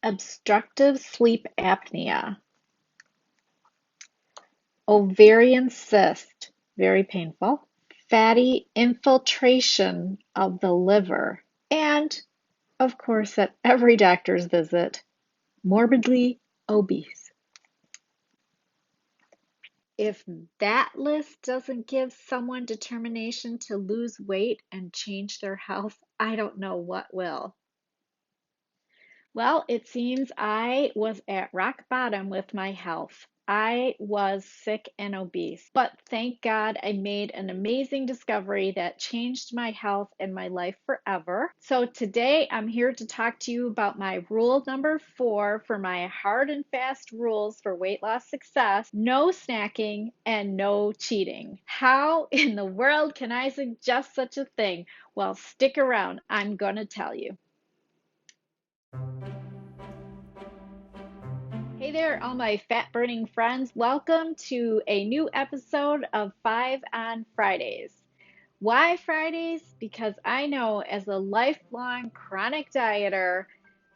obstructive sleep apnea, ovarian cyst, very painful, fatty infiltration of the liver, and, of course, at every doctor's visit, morbidly obese. If that list doesn't give someone determination to lose weight and change their health, I don't know what will. Well, it seems I was at rock bottom with my health. I was sick and obese, but thank God I made an amazing discovery that changed my health and my life forever. So today I'm here to talk to you about my rule number 4 for my hard and fast rules for weight loss success: no snacking and no cheating. How in the world can I suggest such a thing? Well, stick around. I'm going to tell you. Hey there, all my fat burning friends. Welcome to a new episode of 5 on Fridays. Why Fridays? Because I know as a lifelong chronic dieter,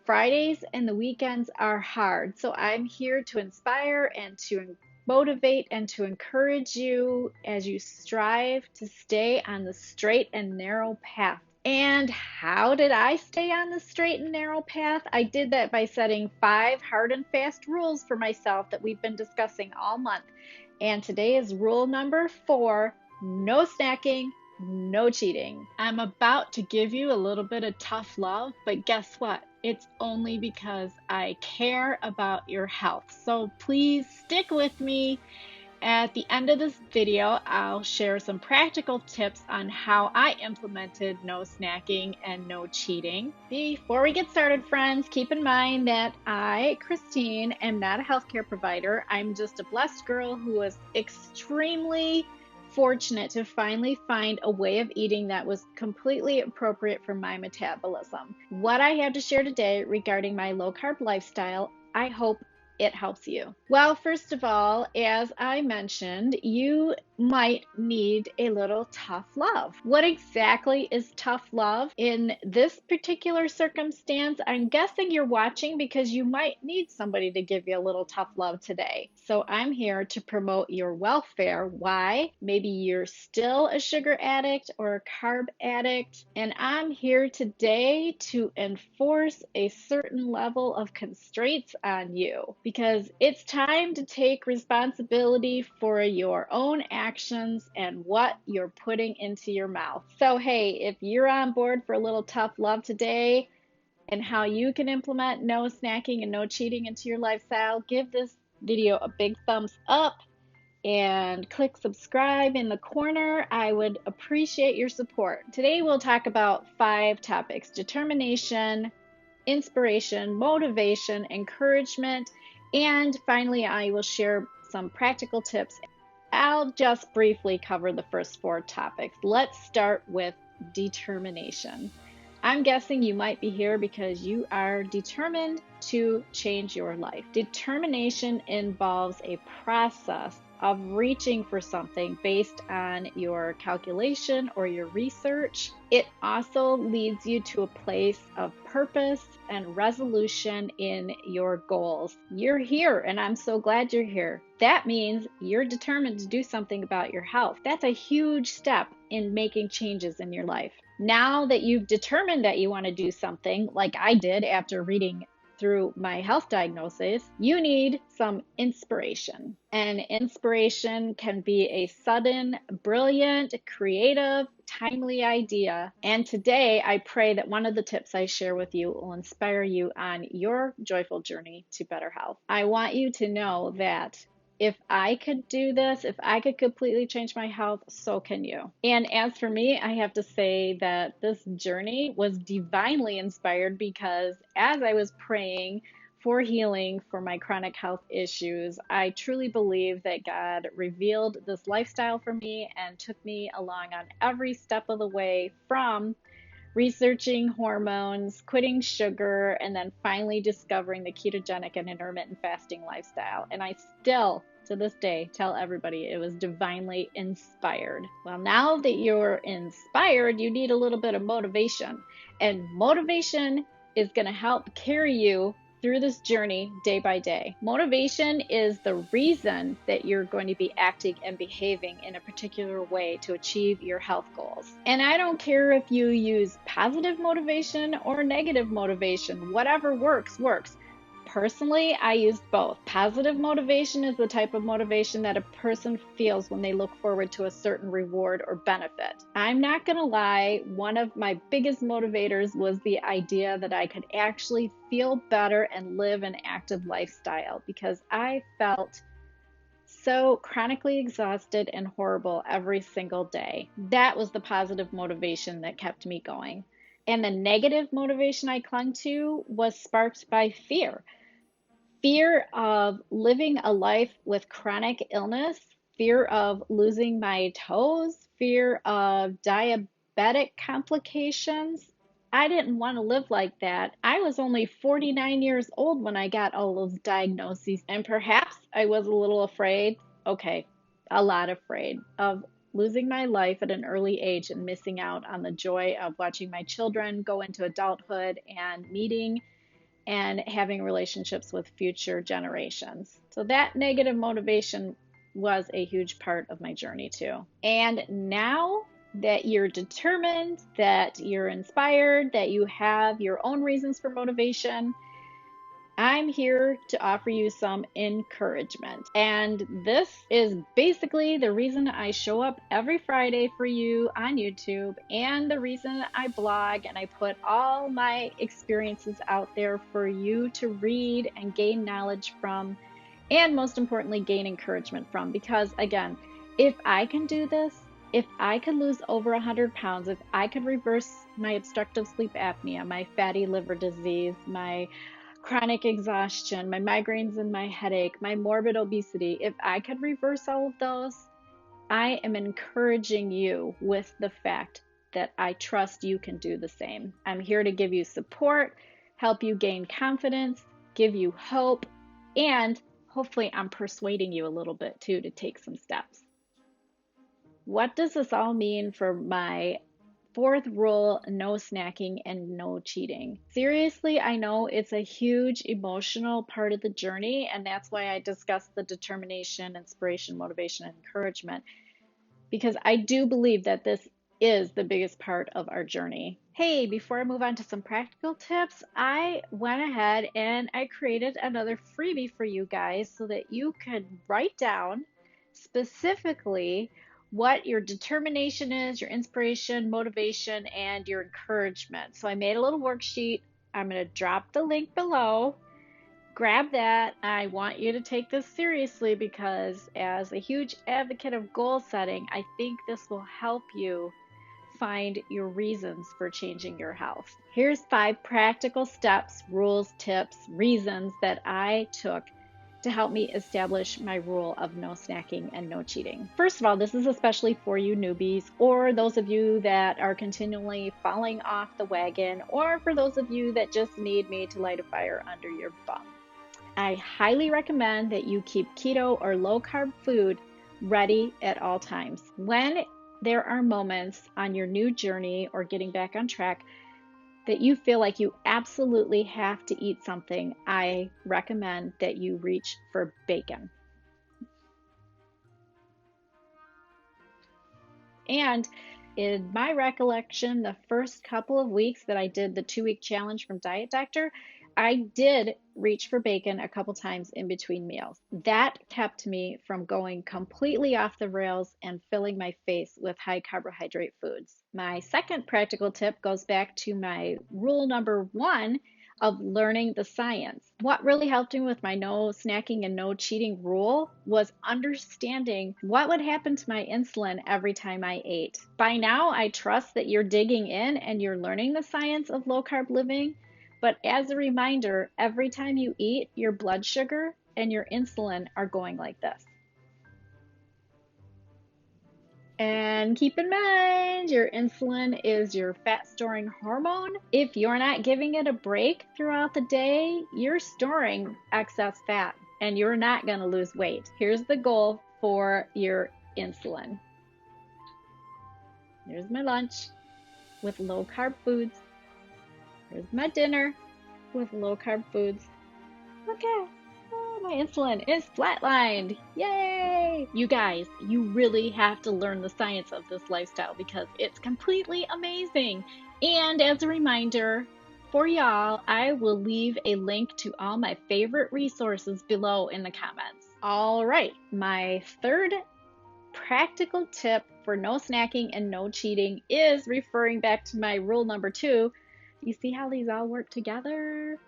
Fridays and the weekends are hard. So I'm here to inspire and to motivate and to encourage you as you strive to stay on the straight and narrow path. And how did I stay on the straight and narrow path? I did that by setting 5 hard and fast rules for myself that we've been discussing all month. And today is rule number 4: no snacking, no cheating. I'm about to give you a little bit of tough love, but guess what? It's only because I care about your health. So please stick with me. At the end of this video, I'll share some practical tips on how I implemented no snacking and no cheating. Before we get started, friends, keep in mind that I, Christine, am not a healthcare provider. I'm just a blessed girl who was extremely fortunate to finally find a way of eating that was completely appropriate for my metabolism. What I have to share today regarding my low carb lifestyle, I hope it helps you. Well, first of all, as I mentioned, you might need a little tough love. What exactly is tough love? In this particular circumstance, I'm guessing you're watching because you might need somebody to give you a little tough love today. So I'm here to promote your welfare. Why? Maybe you're still a sugar addict or a carb addict, and I'm here today to enforce a certain level of constraints on you because it's time to take responsibility for your own actions and what you're putting into your mouth. So, hey, if you're on board for a little tough love today and how you can implement no snacking and no cheating into your lifestyle, give this video a big thumbs up and click subscribe in the corner. I would appreciate your support. Today we'll talk about 5 topics: determination, inspiration, motivation, encouragement, and finally I will share some practical tips. I'll just briefly cover the first 4 topics. Let's start with determination. I'm guessing you might be here because you are determined to change your life. Determination involves a process of reaching for something based on your calculation or your research. It also leads you to a place of purpose and resolution in your goals. You're here, and I'm so glad you're here. That means you're determined to do something about your health. That's a huge step in making changes in your life. Now that you've determined that you want to do something, like I did after reading through my health diagnosis, you need some inspiration. And inspiration can be a sudden, brilliant, creative, timely idea. And today, I pray that one of the tips I share with you will inspire you on your joyful journey to better health. I want you to know that if I could do this, if I could completely change my health, so can you. And as for me, I have to say that this journey was divinely inspired because as I was praying for healing for my chronic health issues, I truly believe that God revealed this lifestyle for me and took me along on every step of the way, from researching hormones, quitting sugar, and then finally discovering the ketogenic and intermittent fasting lifestyle. And I still, to this day, tell everybody it was divinely inspired. Well, now that you're inspired, you need a little bit of motivation. And motivation is going to help carry you through this journey day by day. Motivation is the reason that you're going to be acting and behaving in a particular way to achieve your health goals. And I don't care if you use positive motivation or negative motivation, whatever works, works. Personally, I used both. Positive motivation is the type of motivation that a person feels when they look forward to a certain reward or benefit. I'm not going to lie, one of my biggest motivators was the idea that I could actually feel better and live an active lifestyle because I felt so chronically exhausted and horrible every single day. That was the positive motivation that kept me going. And the negative motivation I clung to was sparked by fear. Fear of living a life with chronic illness, fear of losing my toes, fear of diabetic complications. I didn't want to live like that. I was only 49 years old when I got all those diagnoses, and perhaps I was a little afraid, okay, a lot afraid of losing my life at an early age and missing out on the joy of watching my children go into adulthood and meeting and having relationships with future generations. So that negative motivation was a huge part of my journey too. And now that you're determined, that you're inspired, that you have your own reasons for motivation, I'm here to offer you some encouragement. And this is basically the reason I show up every Friday for you on YouTube and the reason I blog and I put all my experiences out there for you to read and gain knowledge from, and most importantly, gain encouragement from. Because again, if I can do this, if I could lose over 100 pounds, if I could reverse my obstructive sleep apnea, my fatty liver disease, my chronic exhaustion, my migraines and my headache, my morbid obesity, if I could reverse all of those, I am encouraging you with the fact that I trust you can do the same. I'm here to give you support, help you gain confidence, give you hope, and hopefully I'm persuading you a little bit too to take some steps. What does this all mean for my fourth rule, no snacking and no cheating? Seriously, I know it's a huge emotional part of the journey, and that's why I discussed the determination, inspiration, motivation, and encouragement, because I do believe that this is the biggest part of our journey. Hey, before I move on to some practical tips, I went ahead and I created another freebie for you guys so that you could write down specifically what your determination is, your inspiration, motivation, and your encouragement. So I made a little worksheet. I'm going to drop the link below. Grab that. I want you to take this seriously because as a huge advocate of goal setting, I think this will help you find your reasons for changing your health. Here's 5 practical steps, rules, tips, reasons that I took to help me establish my rule of no snacking and no cheating. First of all, this is especially for you newbies or those of you that are continually falling off the wagon, or for those of you that just need me to light a fire under your bum. I highly recommend that you keep keto or low carb food ready at all times. When there are moments on your new journey or getting back on track that you feel like you absolutely have to eat something, I recommend that you reach for bacon. And in my recollection, the first couple of weeks that I did the 2-week challenge from Diet Doctor, I did reach for bacon a couple times in between meals. That kept me from going completely off the rails and filling my face with high carbohydrate foods. My second practical tip goes back to my rule number 1 of learning the science. What really helped me with my no snacking and no cheating rule was understanding what would happen to my insulin every time I ate. By now, I trust that you're digging in and you're learning the science of low carb living. But as a reminder, every time you eat, your blood sugar and your insulin are going like this. And keep in mind, your insulin is your fat storing hormone. If you're not giving it a break throughout the day, you're storing excess fat and you're not going to lose weight. Here's the goal for your insulin. Here's my lunch with low carb foods. Here's my dinner with low carb foods. okay. Oh, my insulin is flatlined. Yay! You guys, you really have to learn the science of this lifestyle because it's completely amazing. And as a reminder for y'all, I will leave a link to all my favorite resources below in the comments. All right, my third practical tip for no snacking and no cheating is referring back to my rule number 2. You see how these all work together?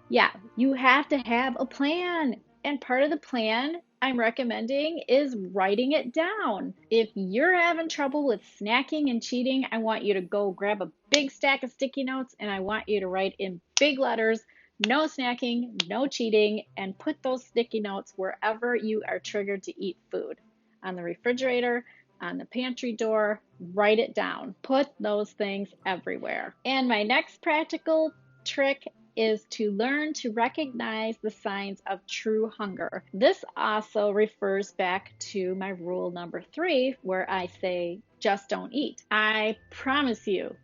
Yeah, you have to have a plan. And part of the plan I'm recommending is writing it down. If you're having trouble with snacking and cheating, I want you to go grab a big stack of sticky notes and I want you to write in big letters, no snacking, no cheating, and put those sticky notes wherever you are triggered to eat food. On the refrigerator, on the pantry door, write it down. Put those things everywhere. And my next practical trick is to learn to recognize the signs of true hunger. This also refers back to my rule number 3, where I say, just don't eat. I promise you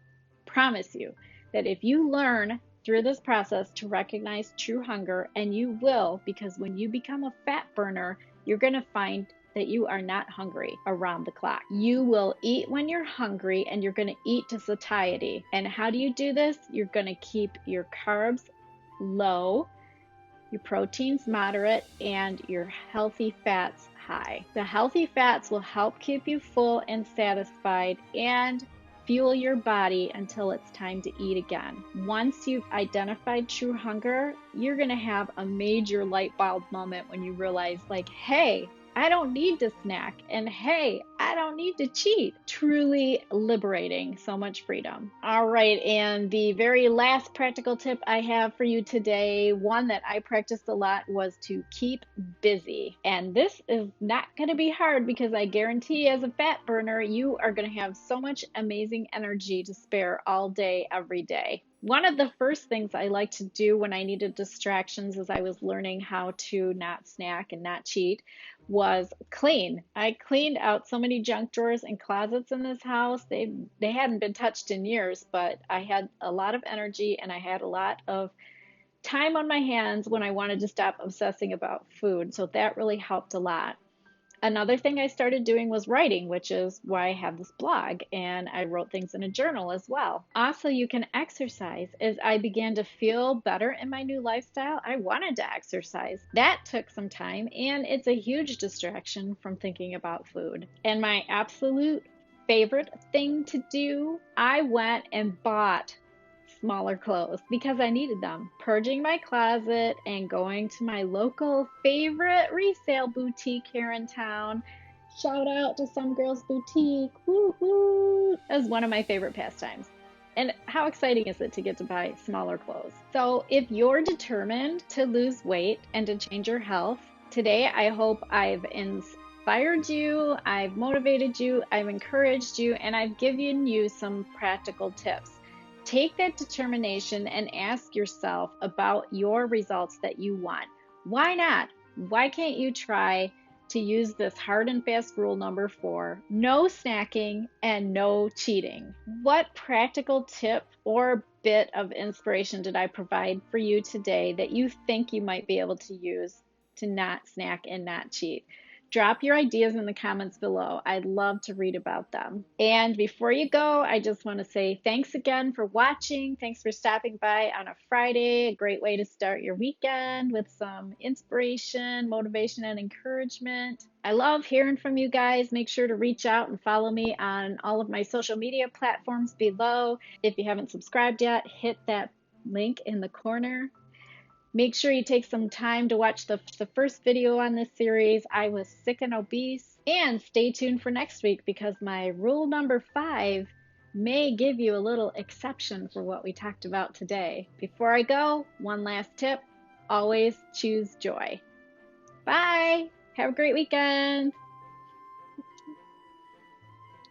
that if you learn through this process to recognize true hunger, and you will, because when you become a fat burner, you're going to find that you are not hungry around the clock. You will eat when you're hungry and you're going to eat to satiety. And how do you do this? You're going to keep your carbs low, your proteins moderate, and your healthy fats high. The healthy fats will help keep you full and satisfied and fuel your body until it's time to eat again. Once you've identified true hunger, you're going to have a major light bulb moment when you realize, like, hey, I don't need to snack, and hey, I don't need to cheat. Truly liberating, so much freedom. All right, and the very last practical tip I have for you today, one that I practiced a lot, was to keep busy. And this is not going to be hard because I guarantee as a fat burner, you are going to have so much amazing energy to spare all day, every day. One of the first things I like to do when I needed distractions as I was learning how to not snack and not cheat was clean. I cleaned out so many junk drawers and closets in this house. They hadn't been touched in years, but I had a lot of energy and I had a lot of time on my hands when I wanted to stop obsessing about food. So that really helped a lot. Another thing I started doing was writing, which is why I have this blog, and I wrote things in a journal as well. Also, you can exercise. As I began to feel better in my new lifestyle, I wanted to exercise. That took some time, and it's a huge distraction from thinking about food. And my absolute favorite thing to do, I went and bought smaller clothes because I needed them. Purging my closet and going to my local favorite resale boutique here in town. Shout out to Some Girls Boutique. Woo woo! That was one of my favorite pastimes. And how exciting is it to get to buy smaller clothes? So if you're determined to lose weight and to change your health, today I hope I've inspired you, I've motivated you, I've encouraged you, and I've given you some practical tips. Take that determination and ask yourself about your results that you want. Why not? Why can't you try to use this hard and fast rule number 4, no snacking and no cheating? What practical tip or bit of inspiration did I provide for you today that you think you might be able to use to not snack and not cheat? Drop your ideas in the comments below. I'd love to read about them. And before you go, I just want to say thanks again for watching. Thanks for stopping by on a Friday. A great way to start your weekend with some inspiration, motivation, and encouragement. I love hearing from you guys. Make sure to reach out and follow me on all of my social media platforms below. If you haven't subscribed yet, hit that link in the corner. Make sure you take some time to watch the first video on this series, I Was Sick and Obese, and stay tuned for next week because my rule number 5 may give you a little exception for what we talked about today. Before I go, one last tip, always choose joy. Bye! Have a great weekend!